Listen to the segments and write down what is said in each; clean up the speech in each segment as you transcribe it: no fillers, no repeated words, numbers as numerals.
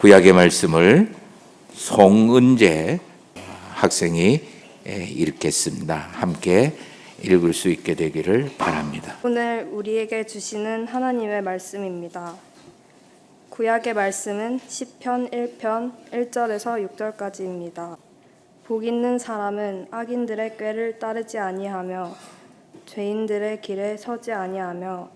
구약의 말씀을 송은재 학생이 읽겠습니다. 함께 읽을 수 있게 되기를 바랍니다. 오늘 우리에게 주시는 하나님의 말씀입니다. 구약의 말씀은 시편 1편 1절에서 6절까지입니다. 복 있는 사람은 악인들의 꾀를 따르지 아니하며 죄인들의 길에 서지 아니하며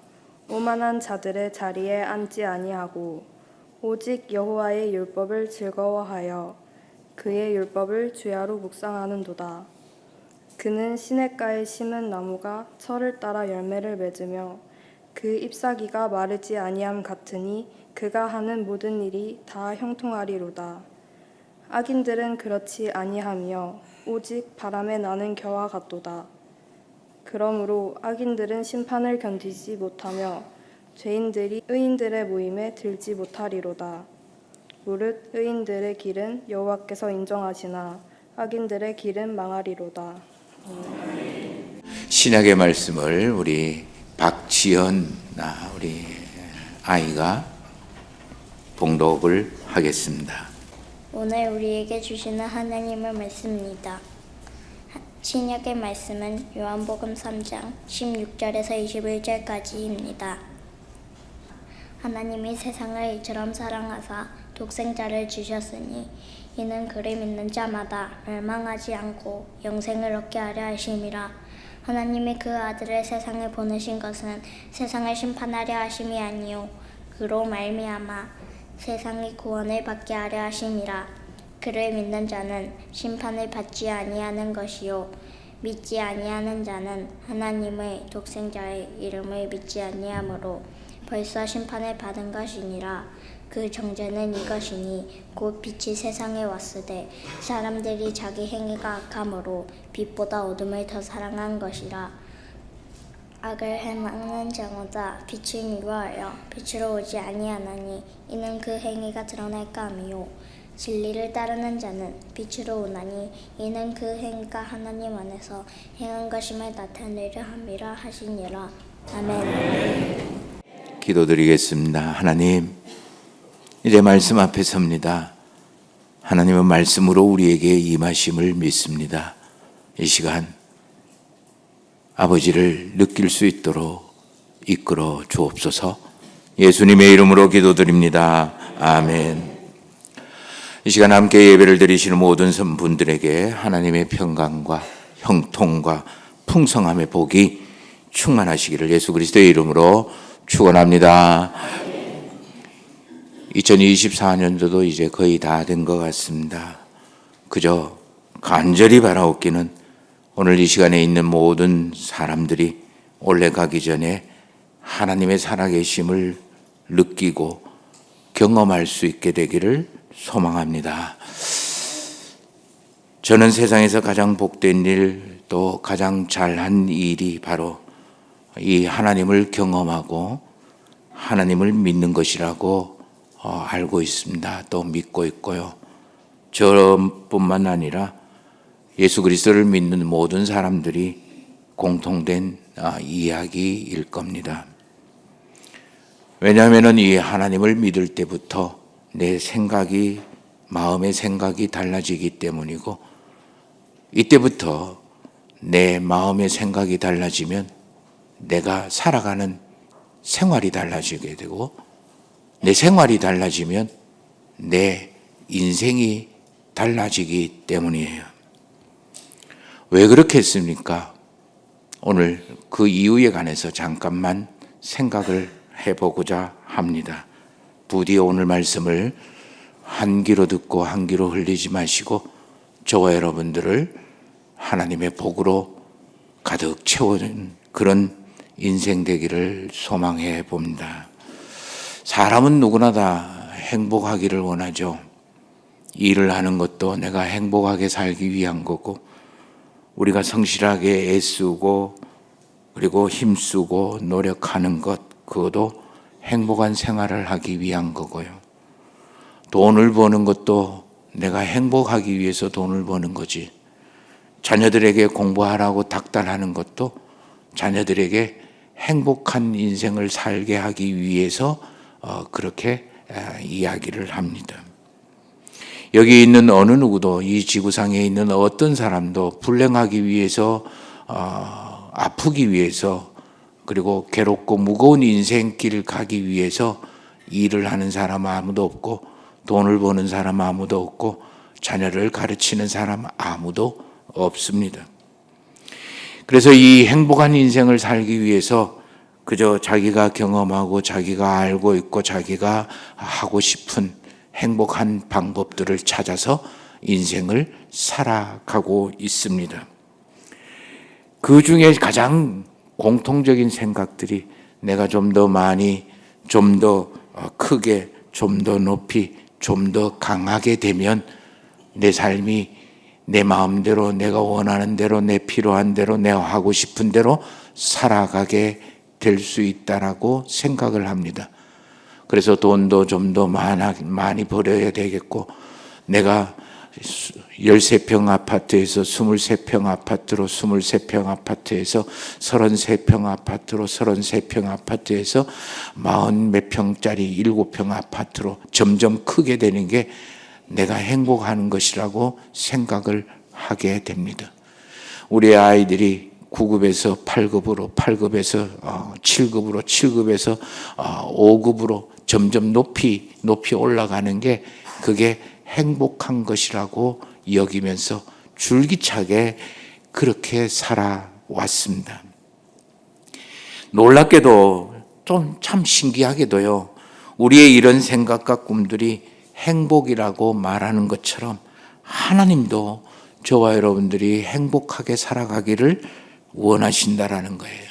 오만한 자들의 자리에 앉지 아니하고 오직 여호와의 율법을 즐거워하여 그의 율법을 주야로 묵상하는도다. 그는 시냇가에 심은 나무가 철을 따라 열매를 맺으며 그 잎사귀가 마르지 아니함 같으니 그가 하는 모든 일이 다 형통하리로다. 악인들은 그렇지 아니하며 오직 바람에 나는 겨와 같도다. 그러므로 악인들은 심판을 견디지 못하며 죄인들이 의인들의 모임에 들지 못하리로다. 무릇 의인들의 길은 여호와께서 인정하시나 악인들의 길은 망하리로다. 신약의 말씀을 우리 박지연 우리 아이가 봉독을 하겠습니다. 오늘 우리에게 주시는 하나님의 말씀입니다. 신약의 말씀은 요한복음 3장 16절에서 21절까지입니다. 하나님이 세상을 이처럼 사랑하사 독생자를 주셨으니 이는 그를 믿는 자마다 멸망하지 않고 영생을 얻게 하려 하심이라. 하나님이 그 아들을 세상에 보내신 것은 세상을 심판하려 하심이 아니요 그로 말미암아 세상이 구원을 받게 하려 하심이라. 그를 믿는 자는 심판을 받지 아니하는 것이요 믿지 아니하는 자는 하나님의 독생자의 이름을 믿지 아니하므로 벌써 심판을 받은 것이니라. 그 정죄는 이것이니 곧 빛이 세상에 왔으되 사람들이 자기 행위가 악함으로 빛보다 어둠을 더 사랑한 것이라. 악을 행하는 자마다 빛을 미워하여 빛으로 오지 아니하나니 이는 그 행위가 드러날까 함이요 진리를 따르는 자는 빛으로 오나니 이는 그 행위가 하나님 안에서 행한 것임을 나타내려 함이라 하시니라. 아멘. 기도드리겠습니다. 하나님, 이제 말씀 앞에 섭니다. 하나님은 말씀으로 우리에게 임하심을 믿습니다. 이 시간 아버지를 느낄 수 있도록 이끌어 주옵소서. 예수님의 이름으로 기도드립니다. 아멘. 이 시간 함께 예배를 드리시는 모든 분들에게 하나님의 평강과 형통과 풍성함의 복이 충만하시기를 예수 그리스도의 이름으로 축원합니다. 2024년도도 이제 거의 다 된 것 같습니다. 그저 간절히 바라옵기는 오늘 이 시간에 있는 모든 사람들이 올해 가기 전에 하나님의 살아계심을 느끼고 경험할 수 있게 되기를 소망합니다. 저는 세상에서 가장 복된 일, 또 가장 잘한 일이 바로 이 하나님을 경험하고 하나님을 믿는 것이라고 알고 있습니다. 또 믿고 있고요. 저뿐만 아니라 예수 그리스도를 믿는 모든 사람들이 공통된 이야기일 겁니다. 왜냐하면 이 하나님을 믿을 때부터 내 생각이, 마음의 생각이 달라지기 때문이고, 이때부터 내 마음의 생각이 달라지면 내가 살아가는 생활이 달라지게 되고, 내 생활이 달라지면 내 인생이 달라지기 때문이에요. 왜 그렇겠습니까? 오늘 그 이유에 관해서 잠깐만 생각을 해보고자 합니다. 부디 오늘 말씀을 한 귀로 듣고 한 귀로 흘리지 마시고 저와 여러분들을 하나님의 복으로 가득 채워준 그런 인생 되기를 소망해 봅니다. 사람은 누구나 다 행복하기를 원하죠. 일을 하는 것도 내가 행복하게 살기 위한 거고, 우리가 성실하게 애쓰고 그리고 힘쓰고 노력하는 것, 그것도 행복한 생활을 하기 위한 거고요. 돈을 버는 것도 내가 행복하기 위해서 돈을 버는 거지. 자녀들에게 공부하라고 닥달하는 것도 자녀들에게 행복한 인생을 살게 하기 위해서 그렇게 이야기를 합니다. 여기 있는 어느 누구도, 이 지구상에 있는 어떤 사람도 불행하기 위해서, 아프기 위해서, 그리고 괴롭고 무거운 인생길을 가기 위해서 일을 하는 사람 아무도 없고, 돈을 버는 사람 아무도 없고, 자녀를 가르치는 사람 아무도 없습니다. 그래서 이 행복한 인생을 살기 위해서 그저 자기가 경험하고 자기가 알고 있고 자기가 하고 싶은 행복한 방법들을 찾아서 인생을 살아가고 있습니다. 그 중에 가장 공통적인 생각들이 내가 좀 더 많이, 좀 더 크게, 좀 더 높이, 좀 더 강하게 되면 내 삶이 내 마음대로, 내가 원하는 대로, 내 필요한 대로, 내가 하고 싶은 대로 살아가게 될 수 있다라고 생각을 합니다. 그래서 돈도 좀 더 많이 벌어야 되겠고, 내가 13평 아파트에서 23평 아파트로, 23평 아파트에서 33평 아파트로, 33평 아파트에서 40 몇 평짜리 7평 아파트로 점점 크게 되는 게 내가 행복한 것이라고 생각을 하게 됩니다. 우리 아이들이 9급에서 8급으로, 8급에서 7급으로, 7급에서 5급으로 점점 높이 올라가는 게 그게 행복한 것이라고 여기면서 줄기차게 그렇게 살아왔습니다. 놀랍게도 좀 참 신기하게도요, 우리의 이런 생각과 꿈들이 행복이라고 말하는 것처럼 하나님도 저와 여러분들이 행복하게 살아가기를 원하신다라는 거예요.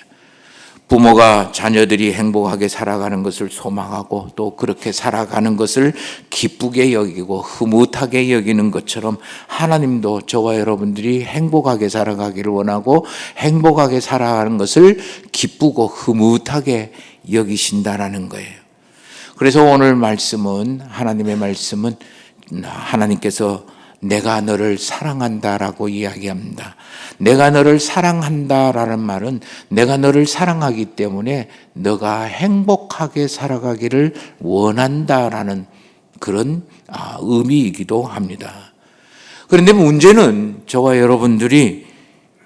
부모가 자녀들이 행복하게 살아가는 것을 소망하고 또 그렇게 살아가는 것을 기쁘게 여기고 흐뭇하게 여기는 것처럼 하나님도 저와 여러분들이 행복하게 살아가기를 원하고 행복하게 살아가는 것을 기쁘고 흐뭇하게 여기신다라는 거예요. 그래서 오늘 말씀은, 하나님의 말씀은 하나님께서 내가 너를 사랑한다라고 이야기합니다. 내가 너를 사랑한다라는 말은 내가 너를 사랑하기 때문에 너가 행복하게 살아가기를 원한다라는 그런 의미이기도 합니다. 그런데 문제는 저와 여러분들이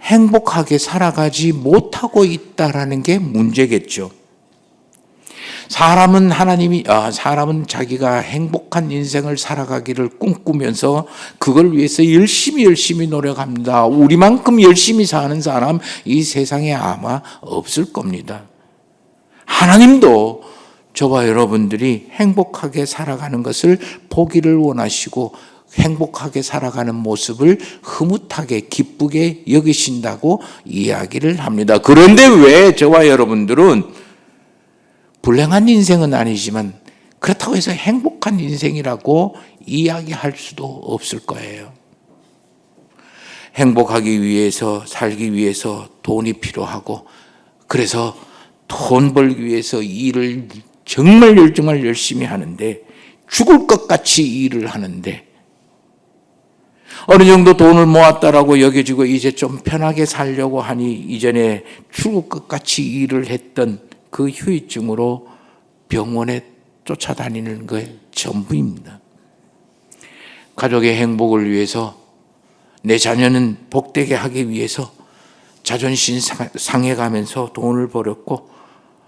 행복하게 살아가지 못하고 있다라는 게 문제겠죠. 사람은 자기가 행복한 인생을 살아가기를 꿈꾸면서 그걸 위해서 열심히 노력합니다. 우리만큼 열심히 사는 사람 이 세상에 아마 없을 겁니다. 하나님도 저와 여러분들이 행복하게 살아가는 것을 보기를 원하시고 행복하게 살아가는 모습을 흐뭇하게 기쁘게 여기신다고 이야기를 합니다. 그런데 왜 저와 여러분들은 불행한 인생은 아니지만 그렇다고 해서 행복한 인생이라고 이야기할 수도 없을 거예요. 행복하기 위해서, 살기 위해서 돈이 필요하고, 그래서 돈 벌기 위해서 일을 정말 열심히 하는데, 죽을 것 같이 일을 하는데, 어느 정도 돈을 모았다라고 여겨지고 이제 좀 편하게 살려고 하니 이전에 죽을 것 같이 일을 했던 그 후유증으로 병원에 쫓아다니는 게 전부입니다. 가족의 행복을 위해서, 내 자녀는 복되게 하기 위해서 자존심 상해가면서 돈을 벌었고,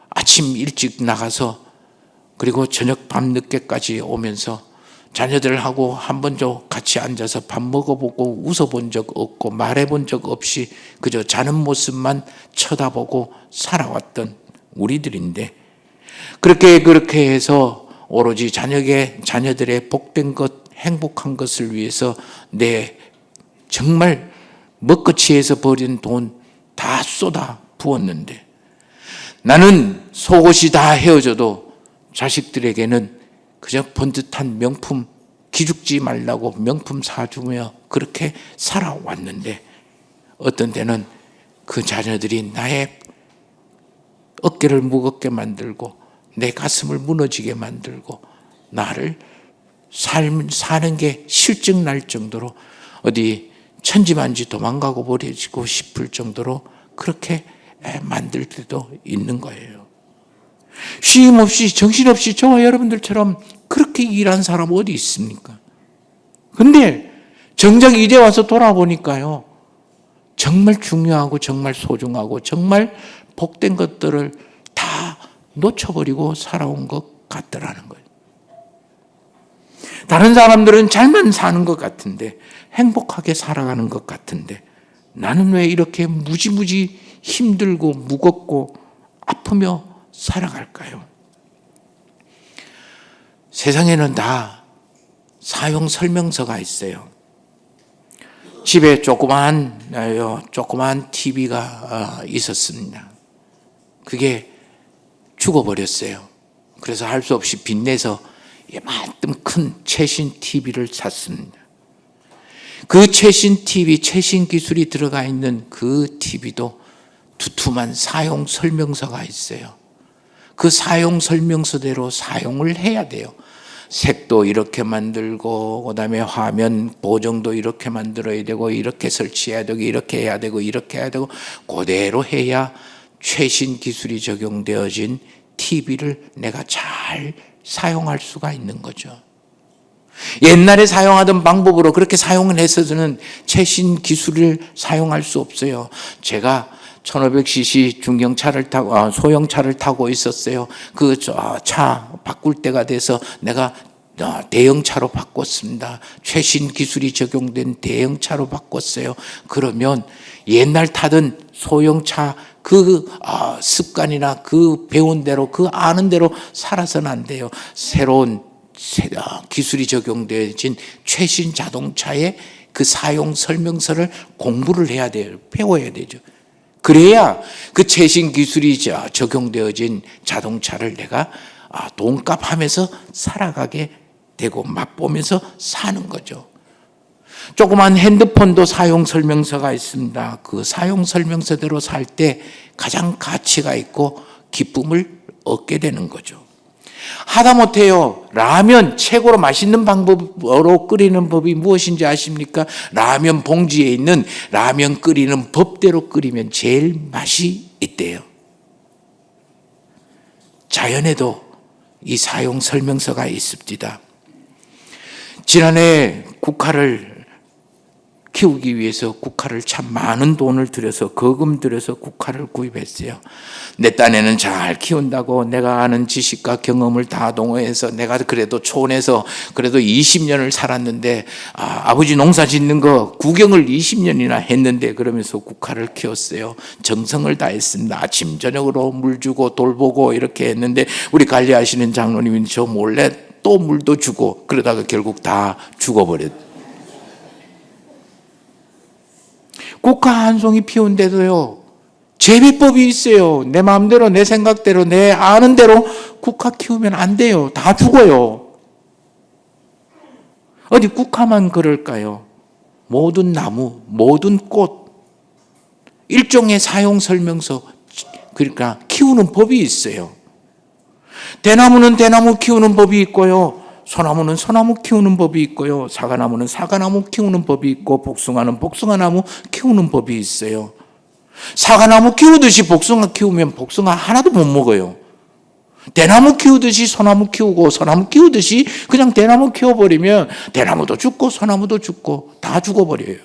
아침 일찍 나가서 그리고 저녁 밤늦게까지 오면서 자녀들하고 한 번도 같이 앉아서 밥 먹어보고 웃어본 적 없고 말해본 적 없이 그저 자는 모습만 쳐다보고 살아왔던 우리들인데, 그렇게 해서 오로지 자녀들의 복된 것, 행복한 것을 위해서 내 정말 먹거치에서 버린 돈 다 쏟아 부었는데, 나는 속옷이 다 헤어져도 자식들에게는 그저 번듯한 명품, 기죽지 말라고 명품 사주며 그렇게 살아왔는데, 어떤 때는 그 자녀들이 나의 어깨를 무겁게 만들고 내 가슴을 무너지게 만들고 나를 사는 게 실증 날 정도로 어디 천지만지 도망가고 버려지고 싶을 정도로 그렇게 만들 때도 있는 거예요. 쉼없이 정신없이 저와 여러분들처럼 그렇게 일한 사람 어디 있습니까? 근데 정작 이제 와서 돌아보니까요, 정말 중요하고 정말 소중하고 정말 복된 것들을 다 놓쳐버리고 살아온 것 같더라는 거예요. 다른 사람들은 잘만 사는 것 같은데, 행복하게 살아가는 것 같은데, 나는 왜 이렇게 무지무지 힘들고 무겁고 아프며 살아갈까요? 세상에는 다 사용 설명서가 있어요. 집에 조그만 TV가 있었습니다. 그게 죽어버렸어요. 그래서 할 수 없이 빚내서 이만큼 큰 최신 TV를 샀습니다. 그 최신 TV, 최신 기술이 들어가 있는 그 TV도 두툼한 사용 설명서가 있어요. 그 사용 설명서대로 사용을 해야 돼요. 색도 이렇게 만들고, 그 다음에 화면 보정도 이렇게 만들어야 되고, 이렇게 설치해야 되고, 이렇게 해야 되고, 이렇게 해야 되고, 그대로 해야 최신 기술이 적용되어진 TV를 내가 잘 사용할 수가 있는 거죠. 옛날에 사용하던 방법으로 그렇게 사용을 해서는 최신 기술을 사용할 수 없어요. 제가 1500cc 중경차를 타고 소형차를 타고 있었어요. 그 차 바꿀 때가 돼서 내가 대형차로 바꿨습니다. 최신 기술이 적용된 대형차로 바꿨어요. 그러면 옛날 타던 소형차 그 습관이나 그 배운 대로 그 아는 대로 살아서는 안 돼요. 새로운 기술이 적용되어진 최신 자동차의 그 사용 설명서를 공부를 해야 돼요. 배워야 되죠. 그래야 그 최신 기술이 적용되어진 자동차를 내가 돈값 하면서 살아가게 되고 맛보면서 사는 거죠. 조그만 핸드폰도 사용 설명서가 있습니다. 그 사용 설명서대로 살 때 가장 가치가 있고 기쁨을 얻게 되는 거죠. 하다못해요, 라면 최고로 맛있는 방법으로 끓이는 법이 무엇인지 아십니까? 라면 봉지에 있는 라면 끓이는 법대로 끓이면 제일 맛이 있대요. 자연에도 이 사용 설명서가 있습니다. 지난해 국화를 키우기 위해서 국화를 참 많은 돈을 들여서 거금 들여서 국화를 구입했어요. 내 딴에는 잘 키운다고 내가 아는 지식과 경험을 다 동원해서 내가 그래도 촌에서 그래도 20년을 살았는데 아버지 농사 짓는 거 구경을 20년이나 했는데 그러면서 국화를 키웠어요. 정성을 다했습니다. 아침 저녁으로 물 주고 돌보고 이렇게 했는데 우리 관리하시는 장로님이 저 몰래 또 물도 주고 그러다가 결국 다 죽어버렸어요. 국화 한 송이 피운데도요, 재배법이 있어요. 내 마음대로, 내 생각대로, 내 아는 대로 국화 키우면 안 돼요. 다 죽어요. 어디 국화만 그럴까요? 모든 나무, 모든 꽃, 일종의 사용 설명서, 그러니까 키우는 법이 있어요. 대나무는 대나무 키우는 법이 있고요. 소나무는 소나무 키우는 법이 있고요. 사과나무는 사과나무 키우는 법이 있고 복숭아는 복숭아나무 키우는 법이 있어요. 사과나무 키우듯이 복숭아 키우면 복숭아 하나도 못 먹어요. 대나무 키우듯이 소나무 키우고 소나무 키우듯이 그냥 대나무 키워버리면 대나무도 죽고 소나무도 죽고 다 죽어버려요.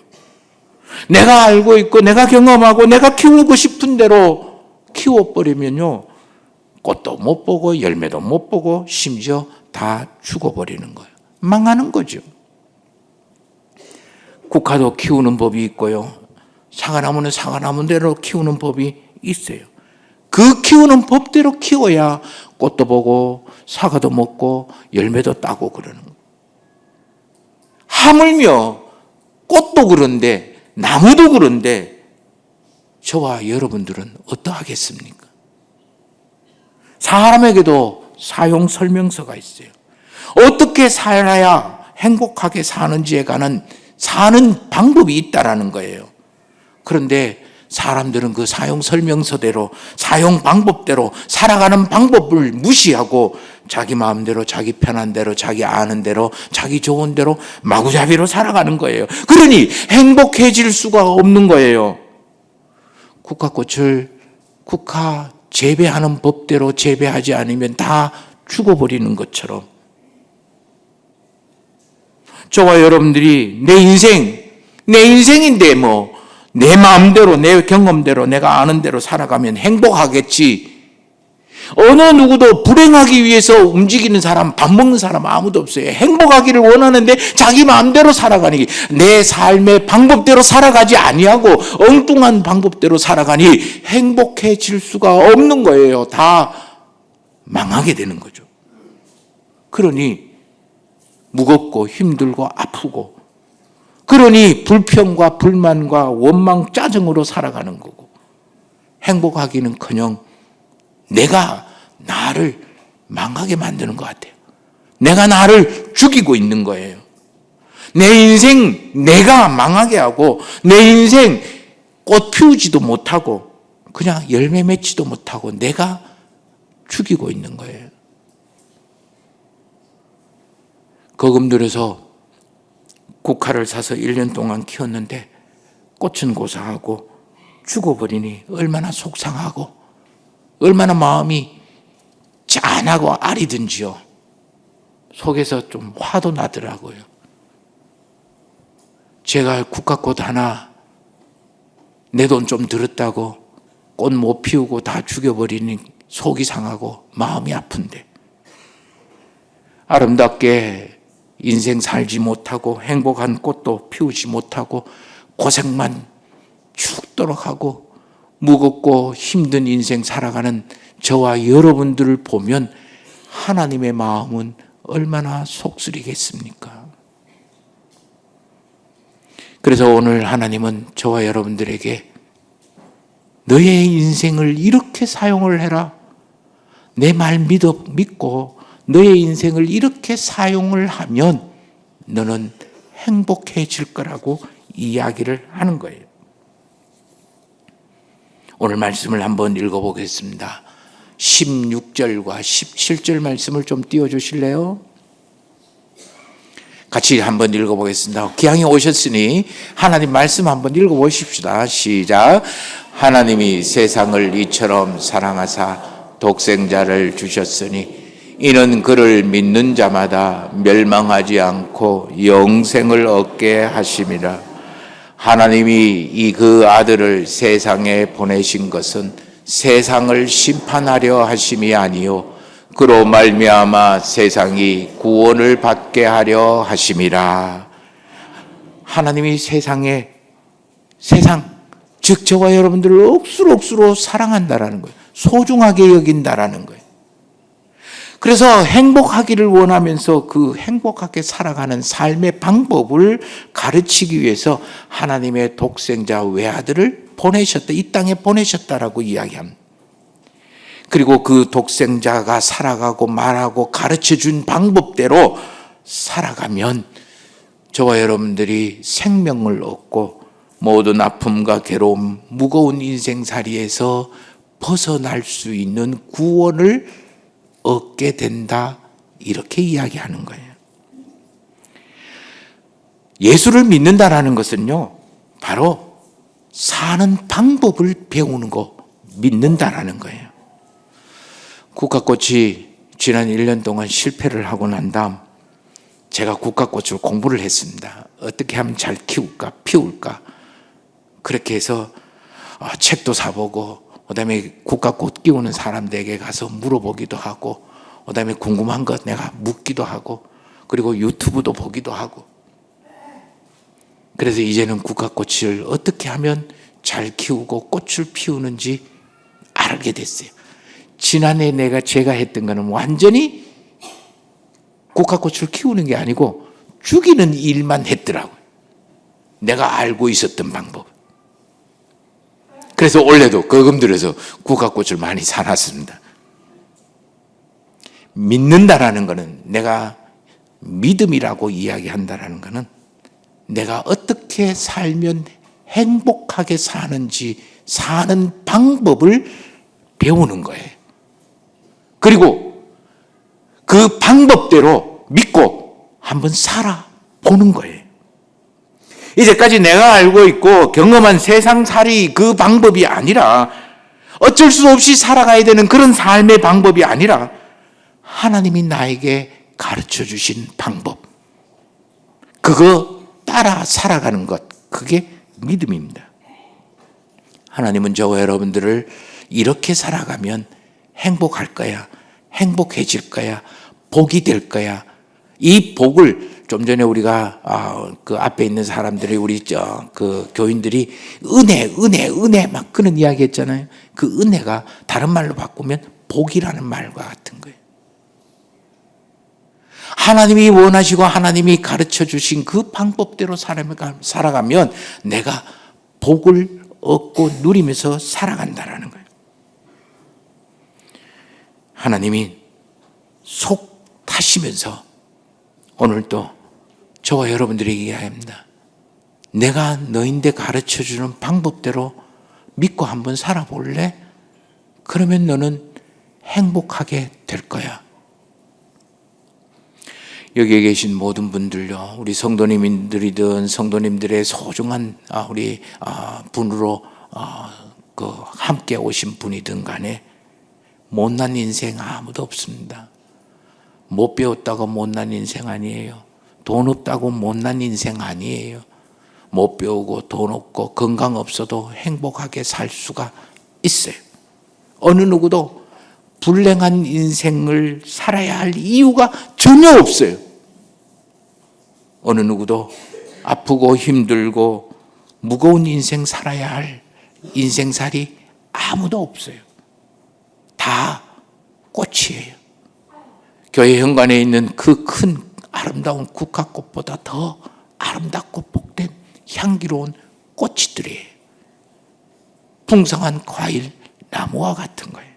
내가 알고 있고 내가 경험하고 내가 키우고 싶은 대로 키워버리면요, 꽃도 못 보고 열매도 못 보고 심지어 다 죽어버리는 거예요. 망하는 거죠. 국화도 키우는 법이 있고요. 사과나무는 사과나무대로 키우는 법이 있어요. 그 키우는 법대로 키워야 꽃도 보고 사과도 먹고 열매도 따고 그러는 거예요. 하물며 꽃도 그런데 나무도 그런데 저와 여러분들은 어떠하겠습니까? 사람에게도 사용 설명서가 있어요. 어떻게 살아야 행복하게 사는지에 관한 사는 방법이 있다라는 거예요. 그런데 사람들은 그 사용 설명서대로 사용 방법대로 살아가는 방법을 무시하고 자기 마음대로 자기 편한 대로 자기 아는 대로 자기 좋은 대로 마구잡이로 살아가는 거예요. 그러니 행복해질 수가 없는 거예요. 국화꽃을 국화 재배하는 법대로 재배하지 않으면 다 죽어버리는 것처럼 저와 여러분들이 내 인생인데 내 마음대로, 내 경험대로, 내가 아는 대로 살아가면 행복하겠지. 어느 누구도 불행하기 위해서 움직이는 사람, 밥 먹는 사람 아무도 없어요. 행복하기를 원하는데 자기 마음대로 살아가니, 내 삶의 방법대로 살아가지 아니하고 엉뚱한 방법대로 살아가니 행복해질 수가 없는 거예요. 다 망하게 되는 거죠. 그러니 무겁고 힘들고 아프고, 그러니 불평과 불만과 원망, 짜증으로 살아가는 거고, 행복하기는커녕 내가 나를 망하게 만드는 것 같아요. 내가 나를 죽이고 있는 거예요. 내 인생 내가 망하게 하고, 내 인생 꽃 피우지도 못하고 그냥 열매 맺지도 못하고 내가 죽이고 있는 거예요. 거금 들여서 국화를 사서 1년 동안 키웠는데 꽃은 고사하고 죽어버리니 얼마나 속상하고 얼마나 마음이 짠하고 아리든지요. 속에서 좀 화도 나더라고요. 제가 국화꽃 하나 내 돈 좀 들었다고 꽃 못 피우고 다 죽여버리니 속이 상하고 마음이 아픈데, 아름답게 인생 살지 못하고 행복한 꽃도 피우지 못하고 고생만 죽도록 하고 무겁고 힘든 인생 살아가는 저와 여러분들을 보면 하나님의 마음은 얼마나 속쓰리겠습니까? 그래서 오늘 하나님은 저와 여러분들에게 너의 인생을 이렇게 사용을 해라. 내 말 믿고 너의 인생을 이렇게 사용을 하면 너는 행복해질 거라고 이야기를 하는 거예요. 오늘 말씀을 한번 읽어보겠습니다. 16절과 17절 말씀을 좀 띄워주실래요? 같이 한번 읽어보겠습니다. 기왕에 오셨으니 하나님 말씀 한번 읽어보십시다. 시작. 하나님이 세상을 이처럼 사랑하사 독생자를 주셨으니 이는 그를 믿는 자마다 멸망하지 않고 영생을 얻게 하심이라. 하나님이 이 그 아들을 세상에 보내신 것은 세상을 심판하려 하심이 아니요 그로 말미암아 세상이 구원을 받게 하려 하심이라. 하나님이 세상 즉 저와 여러분들을 억수로 사랑한다라는 거예요. 소중하게 여긴다라는 거예요. 그래서 행복하기를 원하면서 그 행복하게 살아가는 삶의 방법을 가르치기 위해서 하나님의 독생자 외아들을 보내셨다. 이 땅에 보내셨다라고 이야기합니다. 그리고 그 독생자가 살아가고 말하고 가르쳐준 방법대로 살아가면 저와 여러분들이 생명을 얻고 모든 아픔과 괴로움, 무거운 인생살이에서 벗어날 수 있는 구원을 얻게 된다, 이렇게 이야기하는 거예요. 예수를 믿는다라는 것은요, 바로 사는 방법을 배우는 거, 믿는다라는 거예요. 국화꽃이 지난 1년 동안 실패를 하고 난 다음 제가 국화꽃을 공부를 했습니다. 어떻게 하면 잘 키울까, 피울까. 그렇게 해서 책도 사보고, 그 다음에 국화꽃 키우는 사람들에게 가서 물어보기도 하고, 그 다음에 궁금한 것 내가 묻기도 하고, 그리고 유튜브도 보기도 하고. 그래서 이제는 국화꽃을 어떻게 하면 잘 키우고 꽃을 피우는지 알게 됐어요. 지난해 제가 했던 거는 완전히 국화꽃을 키우는 게 아니고 죽이는 일만 했더라고요. 내가 알고 있었던 방법. 그래서 올해도 거금 들여서 국화꽃을 많이 사놨습니다. 믿는다라는 것은, 내가 믿음이라고 이야기한다라는 것은 내가 어떻게 살면 행복하게 사는지 사는 방법을 배우는 거예요. 그리고 그 방법대로 믿고 한번 살아보는 거예요. 이제까지 내가 알고 있고 경험한 세상살이 그 방법이 아니라, 어쩔 수 없이 살아가야 되는 그런 삶의 방법이 아니라 하나님이 나에게 가르쳐 주신 방법, 그거 따라 살아가는 것, 그게 믿음입니다. 하나님은 저와 여러분들을 이렇게 살아가면 행복할 거야, 행복해질 거야, 복이 될 거야. 이 복을 좀 전에 우리가 그 앞에 있는 사람들이 우리 그 교인들이 은혜 막 그런 이야기 했잖아요. 그 은혜가 다른 말로 바꾸면 복이라는 말과 같은 거예요. 하나님이 원하시고 하나님이 가르쳐 주신 그 방법대로 살아가면 내가 복을 얻고 누리면서 살아간다라는 거예요. 하나님이 속 타시면서 오늘도 저와 여러분들에게 이야기합니다. 내가 너인데 가르쳐 주는 방법대로 믿고 한번 살아볼래? 그러면 너는 행복하게 될 거야. 여기에 계신 모든 분들요, 우리 성도님들이든 성도님들의 소중한 우리 분으로 그 함께 오신 분이든 간에 못난 인생 아무도 없습니다. 못 배웠다고 못난 인생 아니에요. 돈 없다고 못난 인생 아니에요. 못 배우고 돈 없고 건강 없어도 행복하게 살 수가 있어요. 어느 누구도 불행한 인생을 살아야 할 이유가 전혀 없어요. 어느 누구도 아프고 힘들고 무거운 인생 살아야 할 인생살이 아무도 없어요. 다 꽃이에요. 교회 현관에 있는 그 큰 아름다운 국화꽃보다 더 아름답고 복된 향기로운 꽃이들이에요. 풍성한 과일 나무와 같은 거예요.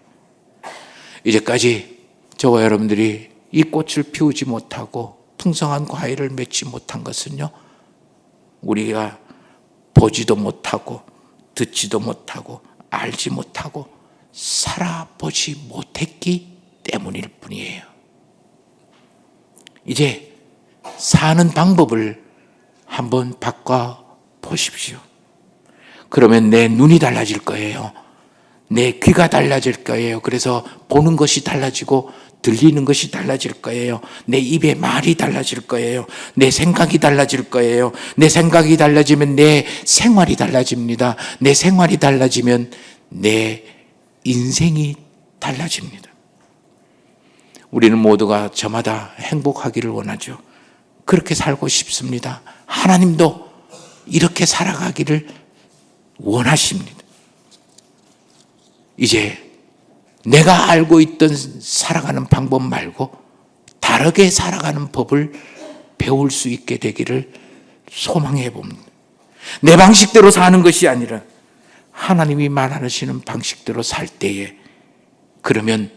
이제까지 저와 여러분들이 이 꽃을 피우지 못하고 풍성한 과일을 맺지 못한 것은요, 우리가 보지도 못하고 듣지도 못하고 알지 못하고 살아보지 못했기 때문일 뿐이에요. 이제 사는 방법을 한번 바꿔 보십시오. 그러면 내 눈이 달라질 거예요. 내 귀가 달라질 거예요. 그래서 보는 것이 달라지고 들리는 것이 달라질 거예요. 내 입에 말이 달라질 거예요. 내 생각이 달라질 거예요. 내 생각이 달라지면 내 생활이 달라집니다. 내 생활이 달라지면 내 인생이 달라집니다. 우리는 모두가 저마다 행복하기를 원하죠. 그렇게 살고 싶습니다. 하나님도 이렇게 살아가기를 원하십니다. 이제 내가 알고 있던 살아가는 방법 말고 다르게 살아가는 법을 배울 수 있게 되기를 소망해 봅니다. 내 방식대로 사는 것이 아니라 하나님이 말하시는 방식대로 살 때에, 그러면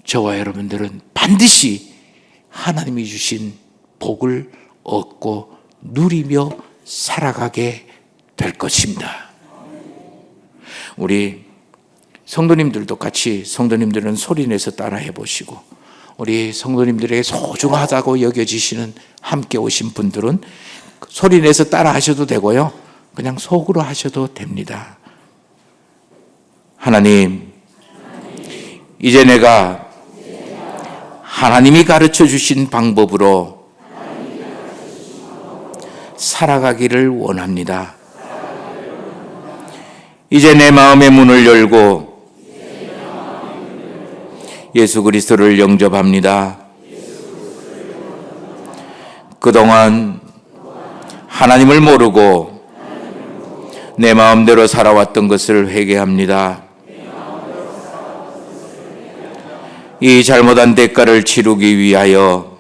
저와 여러분들은 반드시 하나님이 주신 복을 얻고 누리며 살아가게 될 것입니다. 우리 성도님들도 같이, 성도님들은 소리내서 따라해 보시고, 우리 성도님들에게 소중하다고 여겨지시는 함께 오신 분들은 소리내서 따라 하셔도 되고요, 그냥 속으로 하셔도 됩니다. 하나님, 이제 내가 하나님이 가르쳐 주신 방법으로 살아가기를 원합니다. 이제 내 마음의 문을 열고 예수 그리스도를 영접합니다. 그동안 하나님을 모르고 내 마음대로 살아왔던 것을 회개합니다. 이 잘못한 대가를 치르기 위하여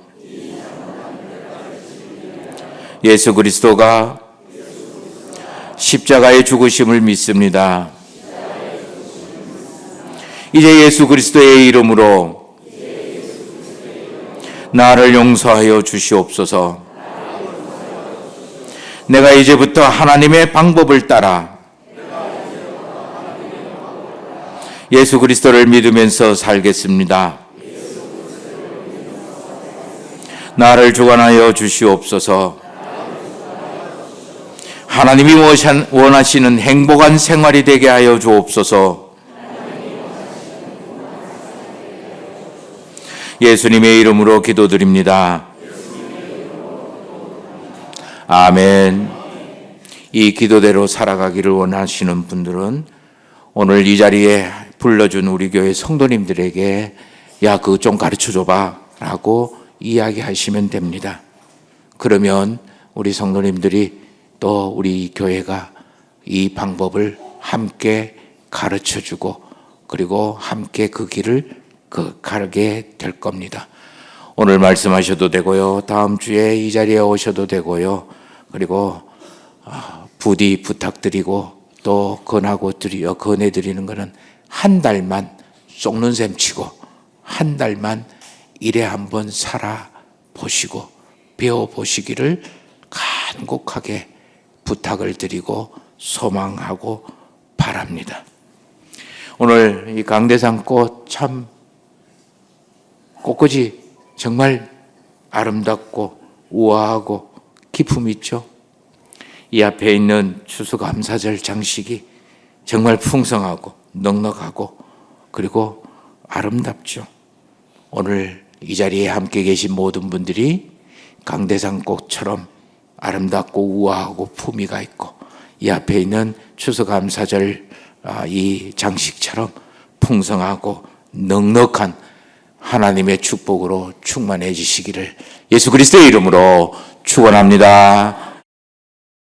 예수 그리스도가 십자가의 죽으심을 믿습니다. 이제 예수 그리스도의 이름으로 나를 용서하여 주시옵소서. 내가 이제부터 하나님의 방법을 따라 예수 그리스도를 믿으면서 살겠습니다. 나를 주관하여 주시옵소서. 하나님이 원하시는 행복한 생활이 되게 하여 주옵소서. 예수님의 이름으로 기도드립니다. 아멘. 이 기도대로 살아가기를 원하시는 분들은 오늘 이 자리에 불러준 우리 교회 성도님들에게 야, 그거 좀 가르쳐줘봐 라고 이야기하시면 됩니다. 그러면 우리 성도님들이 또 우리 교회가 이 방법을 함께 가르쳐주고 그리고 함께 그 길을 가게 될 겁니다. 오늘 말씀하셔도 되고요. 다음 주에 이 자리에 오셔도 되고요. 그리고 부디 부탁드리고 또 권해드리는 것은 한 달만 쏙는 셈 치고 한 달만 일에 한번 살아보시고 배워보시기를 간곡하게 부탁을 드리고 소망하고 바랍니다. 오늘 이 강대상 꽃 참 꽃꽂이 정말 아름답고 우아하고 기품 있죠. 이 앞에 있는 추수감사절 장식이 정말 풍성하고 넉넉하고 그리고 아름답죠. 오늘 이 자리에 함께 계신 모든 분들이 강대상 꽃처럼 아름답고 우아하고 품위가 있고 이 앞에 있는 추수감사절 이 장식처럼 풍성하고 넉넉한 하나님의 축복으로 충만해지시기를 예수 그리스도의 이름으로 축원합니다.